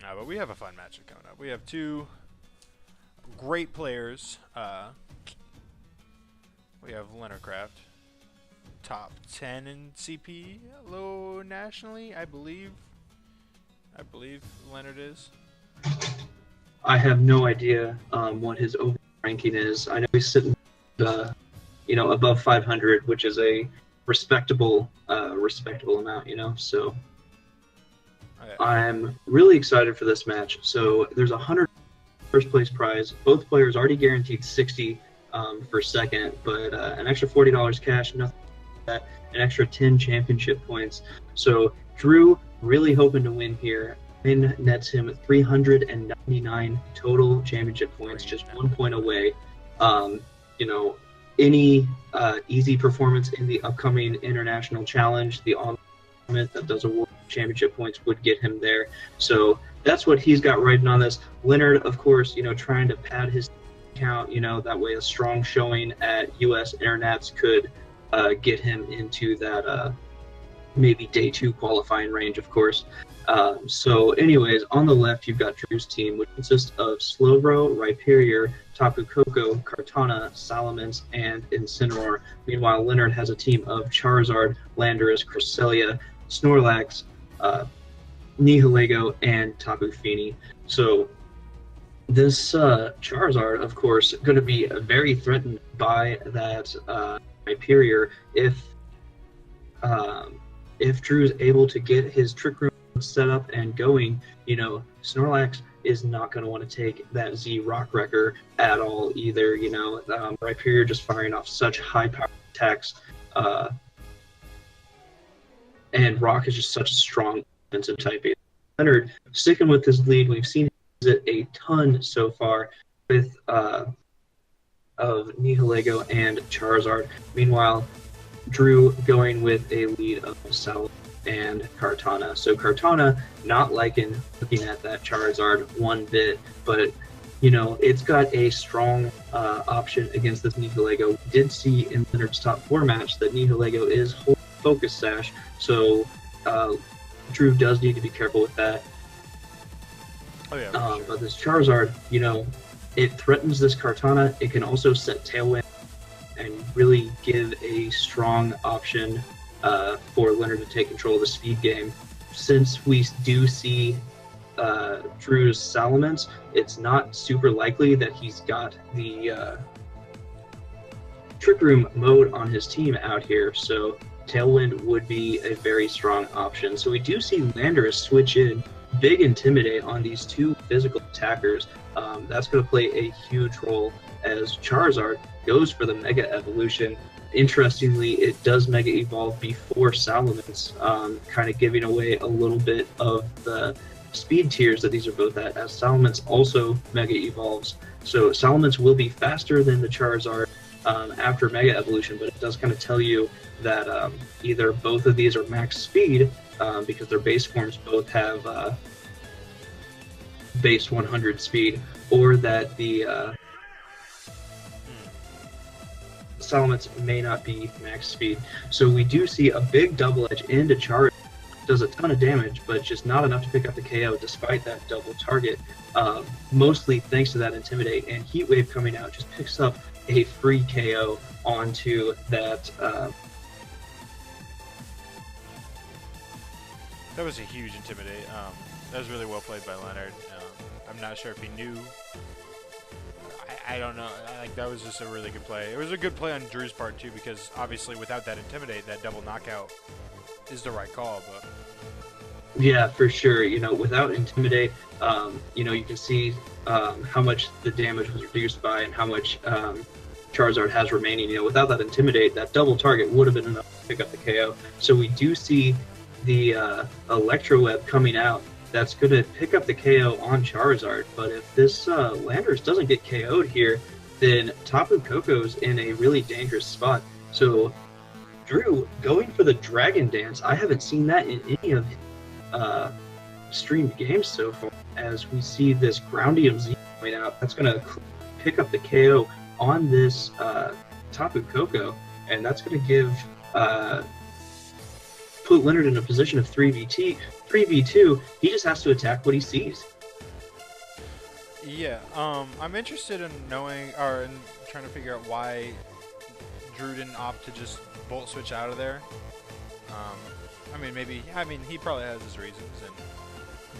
But we have a fun matchup coming up. We have two great players. We have Leonard Craft, top 10 in CP, low nationally, I believe. I believe Leonard is. I have no idea what his overall ranking is. I know he's sitting, above 500, which is a respectable amount. So I'm really excited for this match. So there's 100 first place prize. Both players already guaranteed 60 for second, but an extra $40 cash, nothing like that, an extra 10 championship points. So Drew really hoping to win here. Win nets him 399 total championship points, just 1 point away. Any easy performance in the upcoming international challenge, the on that does award championship points, would get him there. So that's what he's got riding on this. Leonard, of course, trying to pad his count, that way a strong showing at US Internats could get him into that maybe day 2 qualifying range, of course. So anyways, on the left you've got Drew's team, which consists of Slowbro, Rhyperior, Tapu, Koko, Kartana, Salamence, and Incineroar. Meanwhile, Leonard has a team of Charizard, Landorus, Cresselia, Snorlax, Nihilego, and Tapu Fini. So this Charizard, of course, going to be very threatened by that Rhyperior if Drew is able to get his Trick Room set up and going. Snorlax is not going to want to take that Z Rock Wrecker at all either. Rhyperior just firing off such high power attacks, and Rock is just such a strong defensive type. Leonard sticking with his lead. We've seen him use it a ton so far with of Nihilego and Charizard. Meanwhile, Drew going with a lead of Salamence and Kartana. So Kartana not looking at that Charizard one bit, but it's got a strong option against this Nihilego. We did see in Leonard's top 4 match that Nihilego is holding Focus Sash, so Drew does need to be careful with that. Oh yeah. Sure. But this Charizard, it threatens this Kartana. It can also set Tailwind and really give a strong option for Leonard to take control of the speed game. Since we do see Drew's Salamence, it's not super likely that he's got the Trick Room mode on his team out here, so Tailwind would be a very strong option. So we do see Landorus switch in big Intimidate on these two physical attackers. That's going to play a huge role as Charizard goes for the Mega Evolution. Interestingly, it does Mega Evolve before Salamence, kind of giving away a little bit of the speed tiers that these are both at, as Salamence also Mega Evolves. So Salamence will be faster than the Charizard after Mega Evolution, but it does kind of tell you that either both of these are max speed, because their base forms both have base 100 speed, or that the Salamence may not be max speed. So we do see a big double edge into Charizard. Does a ton of damage, but just not enough to pick up the KO despite that double target. Mostly thanks to that Intimidate, and Heat Wave coming out just picks up a free KO onto that. That was a huge Intimidate. That was really well played by Leonard. I'm not sure if he knew. I don't know. That was just a really good play. It was a good play on Drew's part too, because obviously without that Intimidate, that double knockout is the right call. But yeah, for sure. Without Intimidate, you can see how much the damage was reduced by and how much Charizard has remaining. Without that Intimidate, that double target would have been enough to pick up the KO. So we do see the Electro Web coming out. That's going to pick up the KO on Charizard. But if this Landorus doesn't get KO'd here, then Tapu Koko's in a really dangerous spot. So Drew going for the Dragon Dance. I haven't seen that in any of streamed games so far. As we see this Groundium Z coming out, that's going to pick up the KO on this Tapu Koko, and that's going to give put Leonard in a position of 3v2 3v2, he just has to attack what he sees. Yeah, I'm interested in knowing, or in trying to figure out why Drew didn't opt to just Volt Switch out of there. I mean, he probably has his reasons,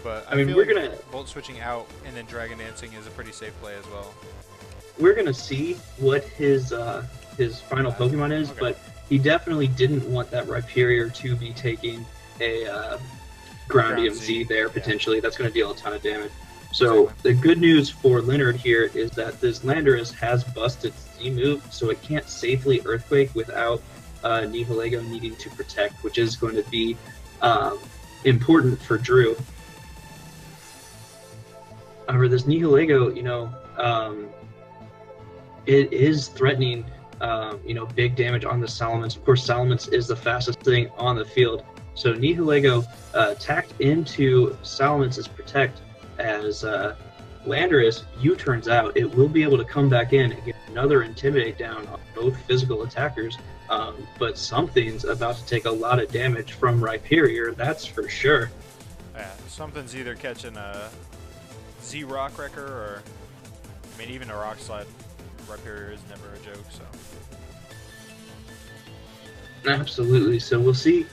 but I mean, we're like gonna Volt Switching out and then Dragon Dancing is a pretty safe play as well. We're gonna see what his final Pokemon is, okay. but he definitely didn't want that Rhyperior to be taking a Ground EMZ there potentially. Yeah. That's going to deal a ton of damage. So exactly. The good news for Leonard here is that this Landorus has busted Z move, so it can't safely Earthquake without Nihilego needing to protect, which is going to be important for Drew. However, this Nihilego, it is threatening, big damage on the Salamence. Of course, Salamence is the fastest thing on the field. So Nihilego tacked into Salamence's Protect as Landorus U-turns out. It will be able to come back in and get another Intimidate down on both physical attackers, but something's about to take a lot of damage from Rhyperior, that's for sure. Yeah, something's either catching a Z-Rock Wrecker or, even a Rock Slide. Rhyperior is never a joke, so. Absolutely. So we'll see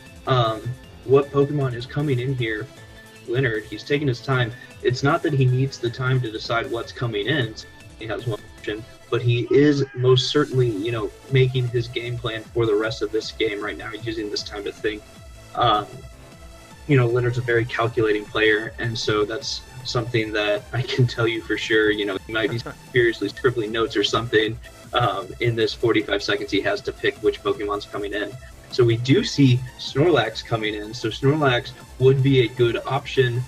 what Pokemon is coming in here. Leonard, he's taking his time. It's not that he needs the time to decide what's coming in. He has one option, but he is most certainly, making his game plan for the rest of this game right now, using this time to think. Leonard's a very calculating player, and so that's something that I can tell you for sure. He might be seriously scribbling notes or something in this 45 seconds he has to pick which Pokemon's coming in. So we do see Snorlax coming in. So Snorlax would be a good option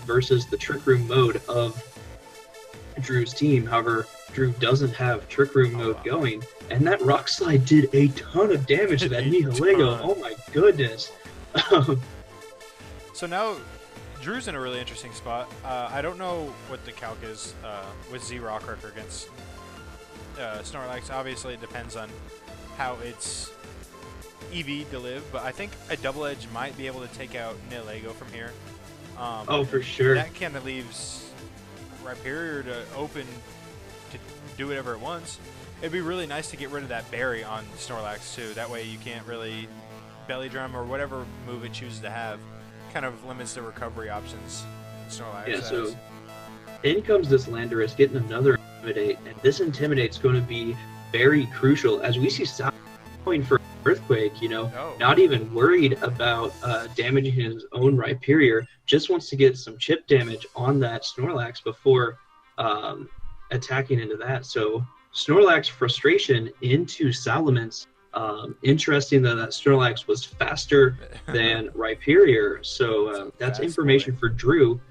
versus the Trick Room mode of Drew's team. However, Drew doesn't have Trick Room mode going, and that Rock Slide did a ton of damage to that Nihilego. Oh my goodness. So now Drew's in a really interesting spot. I don't know what the calc is with Z-Rock Wrecker against Snorlax. Obviously, it depends on how it's EV to live, but I think a Double Edge might be able to take out Nihilego from here. For sure. That kind of leaves Rhyperior to open to do whatever it wants. It'd be really nice to get rid of that berry on Snorlax too. That way you can't really Belly Drum or whatever move it chooses to have. Kind of limits the recovery options Snorlax has. So in comes this Landorus getting another Intimidate, and this Intimidate's going to be very crucial as we see Salamence going for Earthquake, not even worried about damaging his own Rhyperior, just wants to get some chip damage on that Snorlax before attacking into that. So Snorlax Frustration into Salamence. Interesting that Snorlax was faster than Rhyperior, so that's information for Drew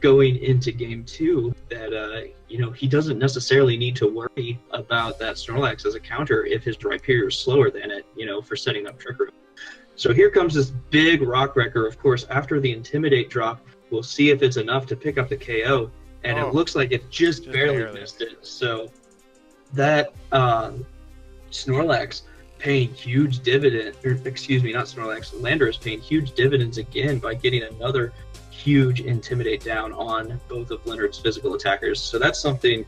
going into Game 2 that, he doesn't necessarily need to worry about that Snorlax as a counter if his Rhyperior is slower than it, for setting up Trick Room. So here comes this big Rock Wrecker. Of course, after the Intimidate drop, we'll see if it's enough to pick up the KO, and it looks like it just barely missed it. So that Snorlax paying huge dividend, Landorus paying huge dividends again by getting another huge Intimidate down on both of Leonard's physical attackers. So that's something,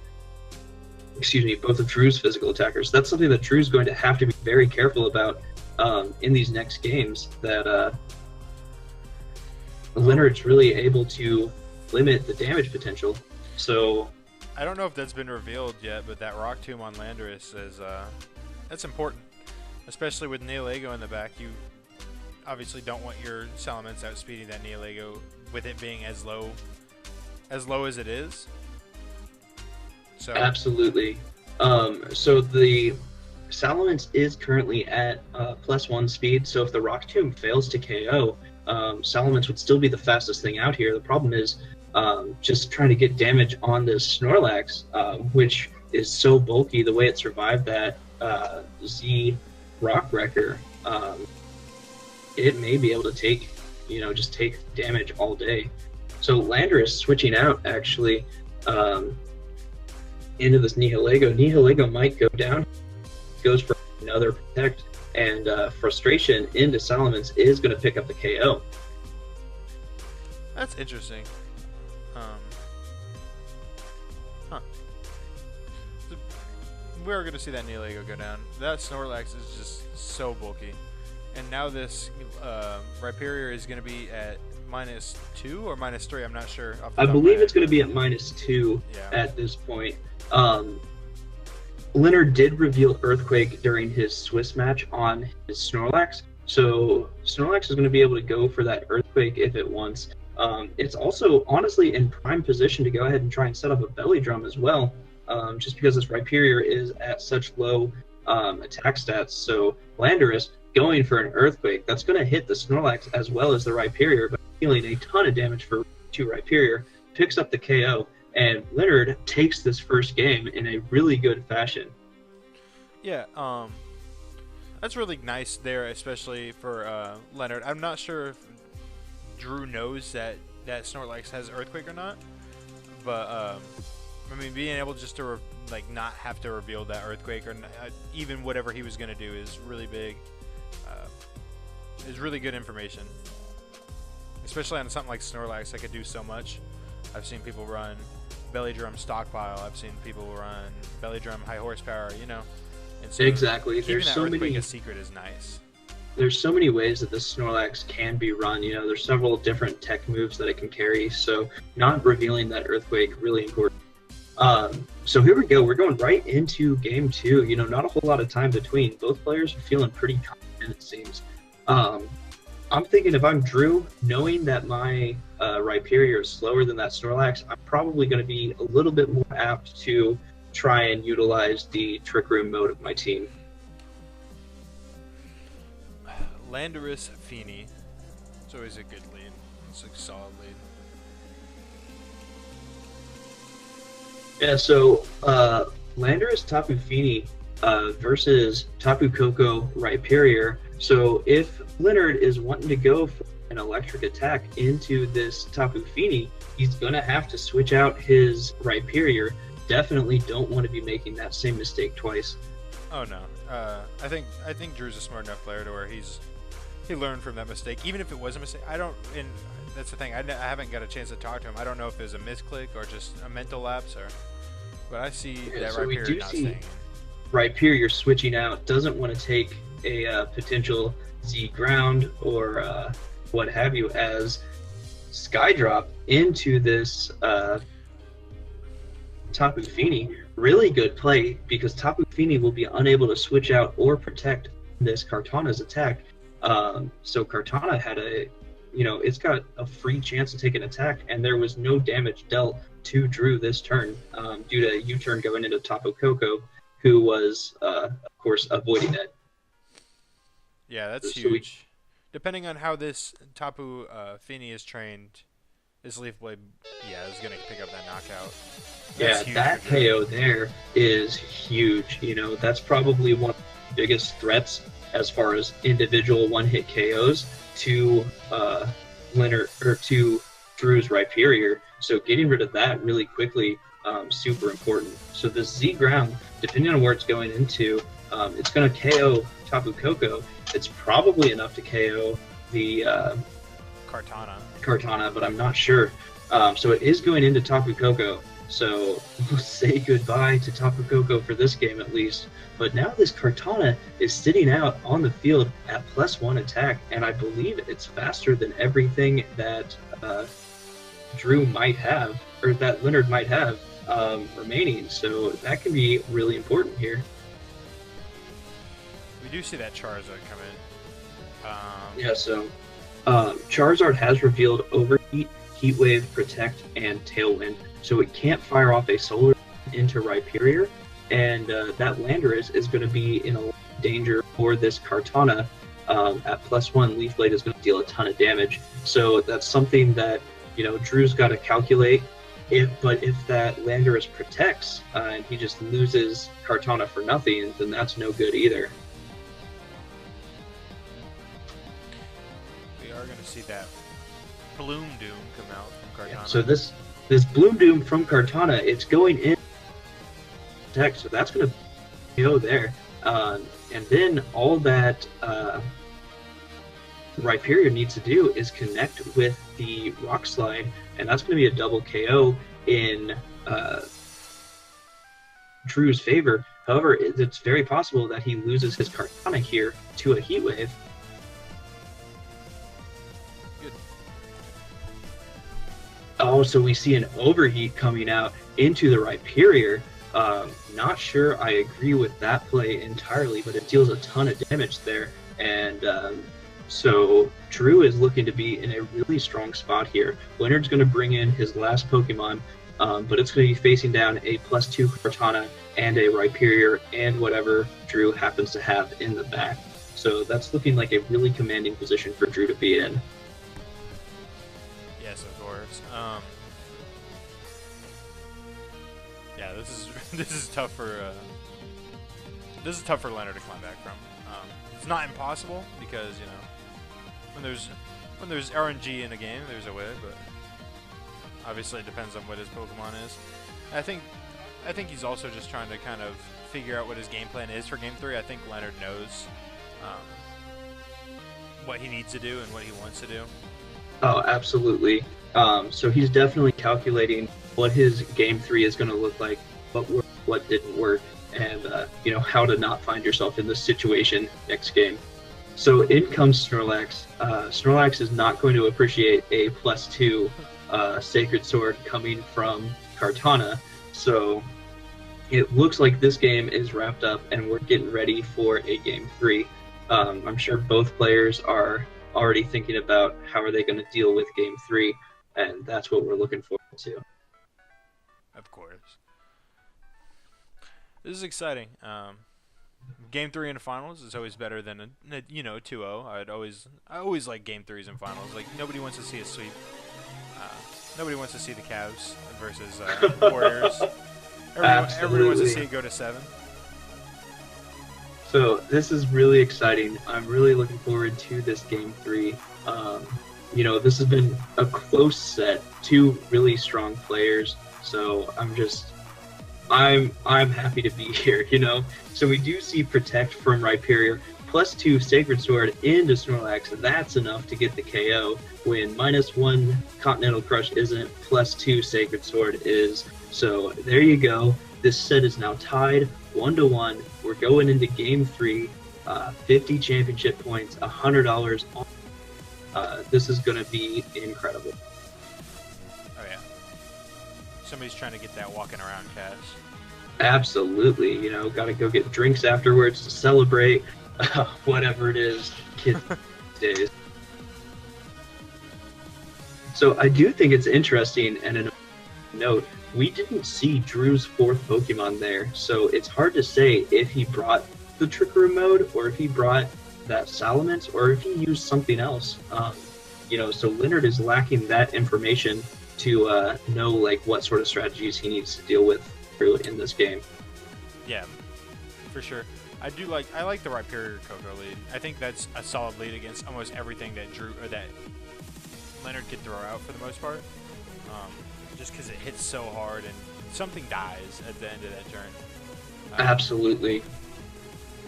both of Drew's physical attackers. That's something that Drew's going to have to be very careful about in these next games, that Leonard's really able to limit the damage potential. So I don't know if that's been revealed yet, but that Rock Tomb on Landorus is that's important. Especially with Nihilego in the back, you obviously don't want your Salamence outspeeding that Nihilego with it being as low as it is. So absolutely. So the Salamence is currently at +1 speed. So if the Rock Tomb fails to KO, Salamence would still be the fastest thing out here. The problem is just trying to get damage on this Snorlax, which is so bulky. The way it survived that Z Rock Wrecker, it may be able to take, just take damage all day. So Landorus switching out actually into this Nihilego. Nihilego might go down, goes for another Protect, and Frustration into Salamence is going to pick up the KO. That's interesting. Huh. We are going to see that Nihilego go down. That Snorlax is just so bulky. And now this Rhyperior is going to be at -2 or -3. I'm not sure. I believe it's going to be at -2 at this point. Leonard did reveal Earthquake during his Swiss match on his Snorlax. So Snorlax is going to be able to go for that Earthquake if it wants. It's also honestly in prime position to go ahead and try and set up a Belly Drum as well, just because this Rhyperior is at such low attack stats. So Landorus going for an Earthquake, that's going to hit the Snorlax as well as the Rhyperior, but dealing a ton of damage for 2 Rhyperior, picks up the KO, and Leonard takes this first game in a really good fashion. Yeah, that's really nice there, especially for Leonard. I'm not sure if Drew knows that Snorlax has Earthquake or not, but I mean, being able just to not have to reveal that Earthquake or even whatever he was gonna do is really big. Is really good information, especially on something like Snorlax that could do so much. I've seen people run Belly Drum Stockpile. I've seen people run Belly Drum High Horsepower. You know, and so exactly. There's so many. A secret is nice. There's so many ways that the Snorlax can be run. You know, there's several different tech moves that it can carry. So not revealing that Earthquake really important. So here we go. We're going right into game 2. You know, not a whole lot of time between. Both players are feeling pretty confident, it seems. I'm thinking if I'm Drew, knowing that my Rhyperior is slower than that Snorlax, I'm probably going to be a little bit more apt to try and utilize the Trick Room mode of my team. Landorus Fini. It's always a good lead. It's a solid lead. Yeah, so Landorus Tapu Fini versus Tapu Koko Rhyperior. So if Leonard is wanting to go for an electric attack into this Tapu Fini, he's going to have to switch out his Rhyperior. Definitely don't want to be making that same mistake twice. Oh no. I think Drew's a smart enough player to where he learned from that mistake, even if it was a mistake. And that's the thing. I haven't got a chance to talk to him. I don't know if it was a misclick or just a mental lapse, but I see that so Rhyperior not staying in. Rhyperior switching out, doesn't want to take a potential Z ground or what have you as Skydrop into this Tapu Fini. Really good play because Tapu Fini will be unable to switch out or protect this Kartana's attack. So Kartana had it's got a free chance to take an attack, and there was no damage dealt to Drew this turn due to U-turn going into Tapu Koko, who was, of course, avoiding it. Yeah, that's huge. Depending on how this Tapu Fini is trained, this Leaf Blade, is going to pick up that knockout. That's that KO there is huge. You know, that's probably one of the biggest threats as far as individual one-hit KOs to Leonard or to Drew's Rhyperior. So getting rid of that really quickly, super important. So this Z ground, depending on where it's going into, it's going to KO Tapu Koko. It's probably enough to KO the Kartana, but I'm not sure. So it is going into Tapu Koko. So we'll say goodbye to Tapu Koko for this game at least. But now this Kartana is sitting out on the field at +1 attack, and I believe it's faster than everything that Drew might have, or that Leonard might have remaining. So that can be really important here. We do see that Charizard come in. So Charizard has revealed Overheat, Heat Wave, Protect, and Tailwind. So it can't fire off a Solar into Rhyperior, and that Landorus is going to be in a lot of danger for this Kartana. At +1, Leaf Blade is going to deal a ton of damage. So that's something that, Drew's got to calculate. If that Landorus protects and he just loses Kartana for nothing, then that's no good either. We are going to see that Bloom Doom come out from Kartana. Yeah, so this Bloom Doom from Kartana, it's going in protect, so that's going to go there. And then all that Rhyperior needs to do is connect with the Rock Slide, and that's going to be a double KO in Drew's favor. However, it's very possible that he loses his Kartana here to a Heat Wave. Good. Oh, so we see an Overheat coming out into the Rhyperior. Not sure I agree with that play entirely, but it deals a ton of damage there. And so Drew is looking to be in a really strong spot here. Leonard's going to bring in his last Pokemon, but it's going to be facing down a +2 Kartana and a Rhyperior and whatever Drew happens to have in the back. So that's looking like a really commanding position for Drew to be in. Yes, of course. Yeah, this is tough for Leonard to climb back from. It's not impossible because when there's RNG in a game, there's a way, but obviously it depends on what his Pokemon is. I think he's also just trying to kind of figure out what his game plan is for Game 3. I think Leonard knows what he needs to do and what he wants to do. Oh, absolutely. So he's definitely calculating what his Game 3 is going to look like, what worked, what didn't work, and how to not find yourself in this situation next game. So in comes Snorlax. Snorlax is not going to appreciate a +2 Sacred Sword coming from Kartana. So it looks like this game is wrapped up and we're getting ready for a Game 3. I'm sure both players are already thinking about how are they going to deal with Game 3, and that's what we're looking forward to. Of course. This is exciting. Game 3 in the finals is always better than a 2-0. I always like Game 3s in finals. Like, nobody wants to see a sweep. Nobody wants to see the Cavs versus Warriors. Everybody wants to see it go to 7. So this is really exciting. I'm really looking forward to this Game 3. This has been a close set, 2 really strong players. So I'm happy to be here, So we do see Protect from Rhyperior, +2 Sacred Sword into Snorlax. That's enough to get the KO when -1 Continental Crush isn't, +2 Sacred Sword is. So there you go. This set is now tied 1-1. We're going into Game 3, 50 championship points, $100 on. This is going to be incredible. Oh, yeah. Somebody's trying to get that walking around cash. Absolutely. Got to go get drinks afterwards to celebrate, whatever it is, kids these days. So I do think it's interesting, and a note, we didn't see Drew's 4th Pokemon there, so it's hard to say if he brought the Trick Room mode, or if he brought that Salamence, or if he used something else. So Leonard is lacking that information to know what sort of strategies he needs to deal with Drew in this game. Yeah, for sure. I like the Rhyperior Koko lead. I think that's a solid lead against almost everything that that Leonard could throw out for the most part. Just because it hits so hard and something dies at the end of that turn. Absolutely.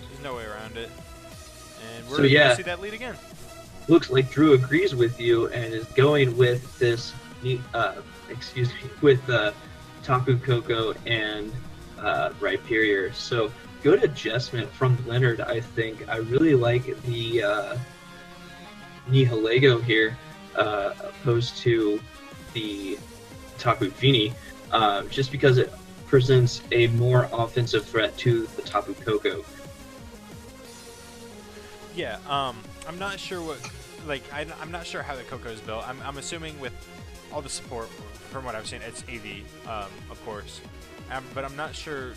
There's no way around it. And we're So, going yeah. to see that lead again. Looks like Drew agrees with you and is going with this, with Tapu, Koko, and Rhyperior. So good adjustment from Leonard, I think. I really like the Nihilego here, opposed to the Tapu Fini, just because it presents a more offensive threat to the Tapu Koko. Yeah, I'm not sure what, I'm not sure how the Koko is built. I'm assuming with all the support, from what I've seen, it's AV, of course. But I'm not sure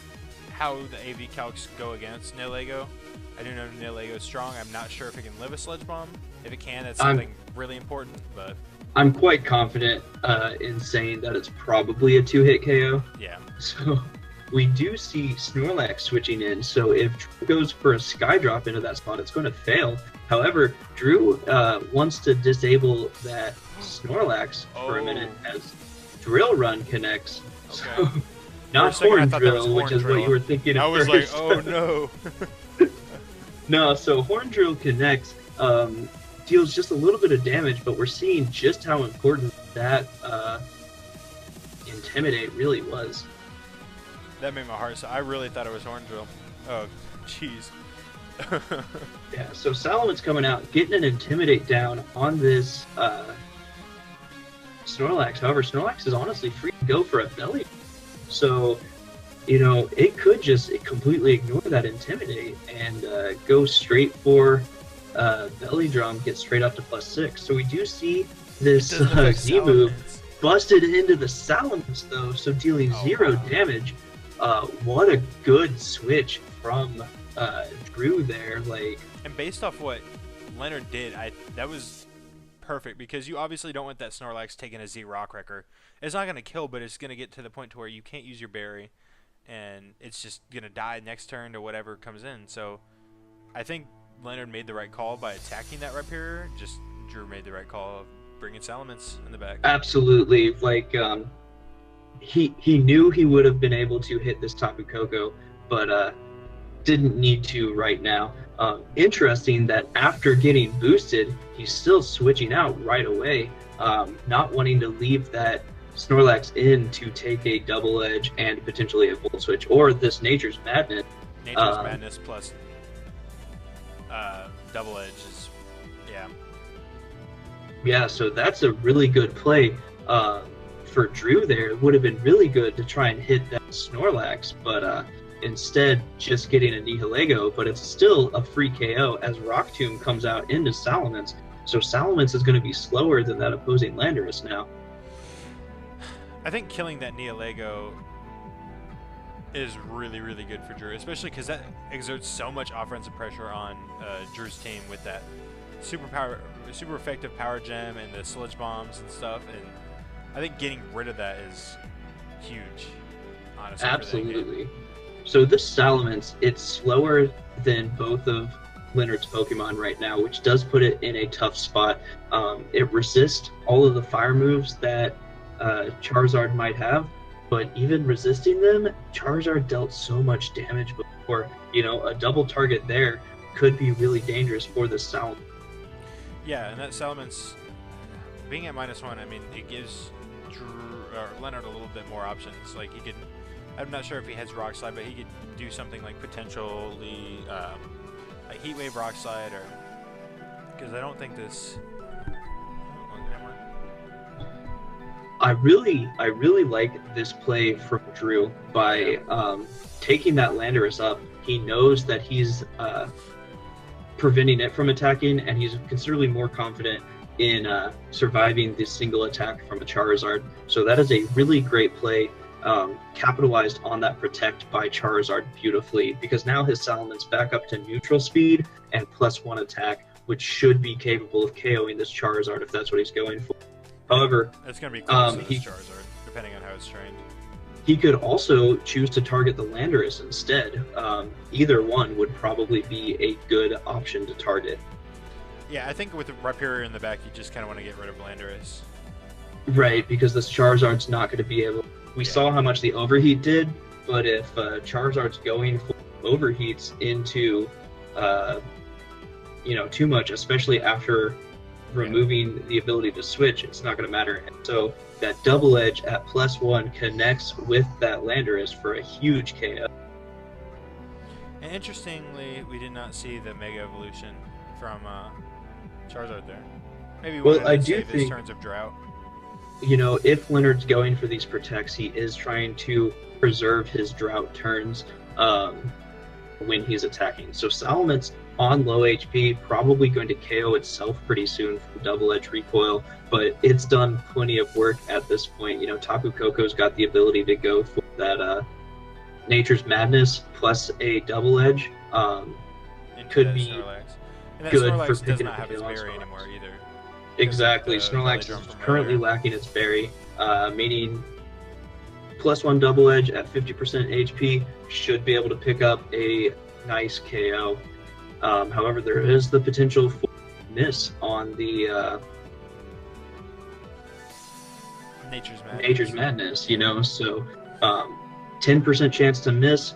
how the AV calcs go against Nihilego. I do know Nihilego is strong. I'm not sure if it can live a Sludge Bomb. If it can, that's something really important, but... I'm quite confident in saying that it's probably a 2-hit KO. Yeah. So we do see Snorlax switching in, so if Drew goes for a Sky Drop into that spot, it's going to fail. However, Drew wants to disable that Snorlax for a minute as Drill Run connects. Okay. So, not Horn Drill, which is Drill. what you were thinking at I was first. like, oh no. No, so Horn Drill connects deals just a little bit of damage, but we're seeing just how important that Intimidate really was. That made my heart so I really thought it was Horn Drill. Oh, jeez. Yeah, so Salamence coming out, getting an Intimidate down on this Snorlax. However, Snorlax is honestly free to go for a belly. So, you know, it could just completely ignore that Intimidate and go straight for belly drum, get straight up to +6. So we do see this Z move busted into the Salamence though, so dealing 0 damage. What a good switch from Drew there, like. And based off what Leonard did, that was perfect, because you obviously don't want that Snorlax taking a Z Rock Wrecker. It's not going to kill, but it's going to get to the point to where you can't use your berry, and it's just going to die next turn to whatever comes in. So I think Leonard made the right call by attacking that Rhyperior. Just Drew made the right call of bringing Salamence in the back. Absolutely. Like, he knew he would have been able to hit this Tapu Koko, but didn't need to right now. Interesting that after getting boosted, he's still switching out right away, not wanting to leave that Snorlax in to take a double edge and potentially a Volt Switch, or this Nature's Madness. Nature's Madness plus double edge is, yeah. Yeah, so that's a really good play for Drew there. It would have been really good to try and hit that Snorlax, but instead just getting a Nihilego, but it's still a free KO as Rock Tomb comes out into Salamence. So Salamence is going to be slower than that opposing Landorus now. I think killing that Nihilego is really, really good for Drew, especially because that exerts so much offensive pressure on Drew's team with that super effective power gem and the sludge bombs and stuff. And I think getting rid of that is huge, honestly. Absolutely. So this Salamence, it's slower than both of Leonard's Pokemon right now, which does put it in a tough spot. It resists all of the fire moves that Charizard might have, but even resisting them, Charizard dealt so much damage before. You know, a double target there could be really dangerous for this Salamence. Yeah, and that Salamence being at -1, I mean, it gives Leonard a little bit more options. Like, he could, I'm not sure if he has Rock Slide, but he could do something like potentially like Heat Wave Rock Slide, or because I don't think this. I really like this play from Drew by taking that Landorus up. He knows that he's preventing it from attacking, and he's considerably more confident in surviving the single attack from a Charizard. So that is a really great play, capitalized on that protect by Charizard beautifully, because now his Salamence back up to neutral speed and +1 attack, which should be capable of KOing this Charizard if that's what he's going for. However, it's going to be close to this Charizard, depending on how it's trained. He could also choose to target the Landorus instead. Either one would probably be a good option to target. Yeah, I think with the Rhyperior in the back, you just kind of want to get rid of Landorus. Right, because this Charizard's not going to be able... We saw how much the Overheat did, but if Charizard's going for overheats into, you know, too much, especially after removing the ability to switch, it's not going to matter. And so that double edge at +1 connects with that Landorus for a huge KO. And interestingly, we did not see the Mega Evolution from Charizard there. Maybe we I do save think his turns of drought. You know, if Leonard's going for these protects, he is trying to preserve his drought turns when he's attacking. So Salamence on low HP, probably going to KO itself pretty soon from double edge recoil, but it's done plenty of work at this point. You know, Tapu Koko's got the ability to go for that Nature's Madness plus a double edge. Could be Snorlax. And that good Snorlax for does picking not up have his Snorlax. berry anymore either. Exactly. Snorlax is currently lacking its berry, meaning +1 double edge at 50% HP should be able to pick up a nice KO. However, there is the potential for miss on the Nature's Madness, you know, so 10% chance to miss.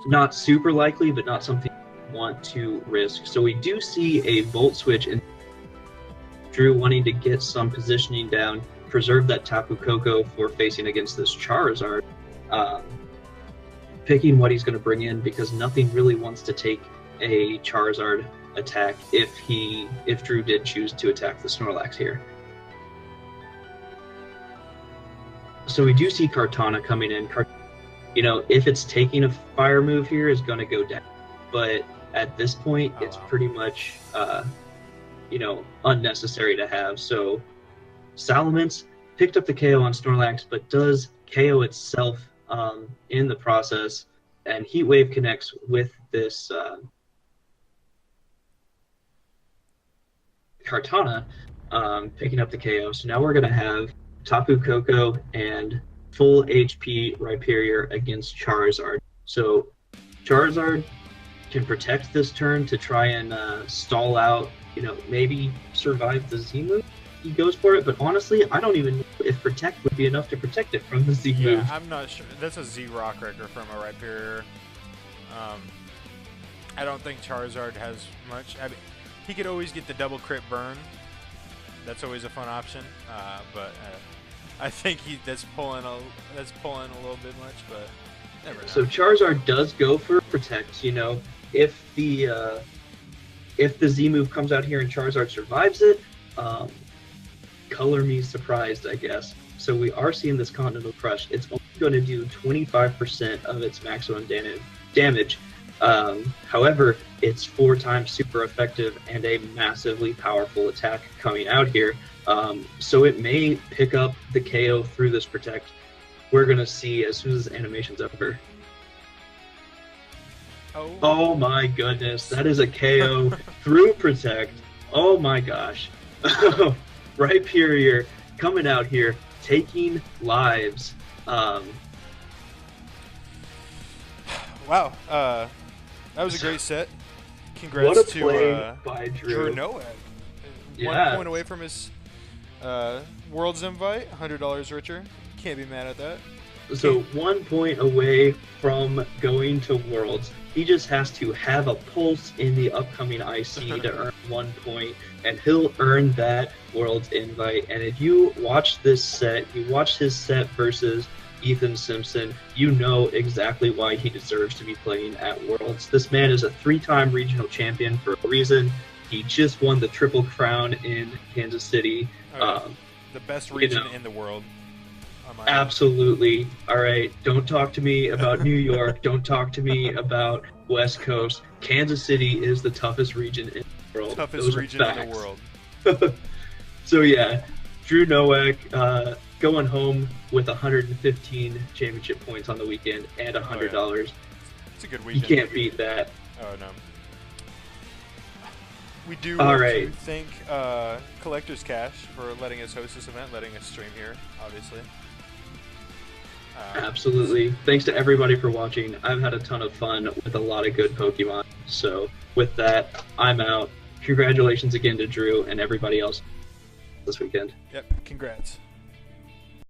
Not super likely, but not something want to risk. So we do see a Volt Switch in Drew wanting to get some positioning down, preserve that Tapu Koko for facing against this Charizard. Picking what he's going to bring in because nothing really wants to take a Charizard attack if Drew did choose to attack the Snorlax here. So we do see Kartana coming in. You know, if it's taking a fire move here, is going to go down. But at this point, it's pretty much, you know, unnecessary to have. So Salamence picked up the KO on Snorlax, but does KO itself in the process, and Heat Wave connects with this Kartana picking up the KO. So now we're going to have Tapu Koko and full HP Rhyperior against Charizard. So Charizard can protect this turn to try and stall out, you know, maybe survive the Z move. He goes for it, but honestly, I don't even know if Protect would be enough to protect it from the Z move. Yeah, I'm not sure. That's a Z Rock Wrecker from a Rhyperior. I don't think Charizard has much. I mean, he could always get the double crit burn. That's always a fun option, but I think that's pulling a little bit much, but never know. So Charizard does go for Protect. You know, if the Z move comes out here and Charizard survives it, color me surprised, I guess. So we are seeing this Continental Crush. It's only going to do 25% of its maximum damage. However, it's 4 times super effective and a massively powerful attack coming out here. So it may pick up the KO through this Protect. We're going to see as soon as this animation's over. Oh my goodness, that is a KO through Protect. Oh my gosh. Rhyperior coming out here, taking lives. Wow, that was a great set. Congrats to by Drew Nowak. Yeah. 1 point away from his Worlds invite, $100 richer. Can't be mad at that. So 1 point away from going to Worlds. He just has to have a pulse in the upcoming IC to earn 1 point, and he'll earn that Worlds invite. And if you watch this set, you watch his set versus Ethan Simpson, you know exactly why he deserves to be playing at Worlds. This man is a 3-time regional champion for a reason. He just won the Triple Crown in Kansas City. The best region in the world. Absolutely. All right, don't talk to me about New York. Don't talk to me about West Coast. Kansas City is the toughest region in the world. Toughest region in the world. So yeah, Drew Nowak going home with 115 championship points on the weekend and $100. Oh, yeah. It's a good weekend. You can't beat that. Oh no. We do All want right. to thank Collector's Cash for letting us host this event, letting us stream here, obviously. Absolutely. Thanks to everybody for watching. I've had a ton of fun with a lot of good Pokemon. So with that, I'm out. Congratulations again to Drew and everybody else this weekend. Yep, congrats.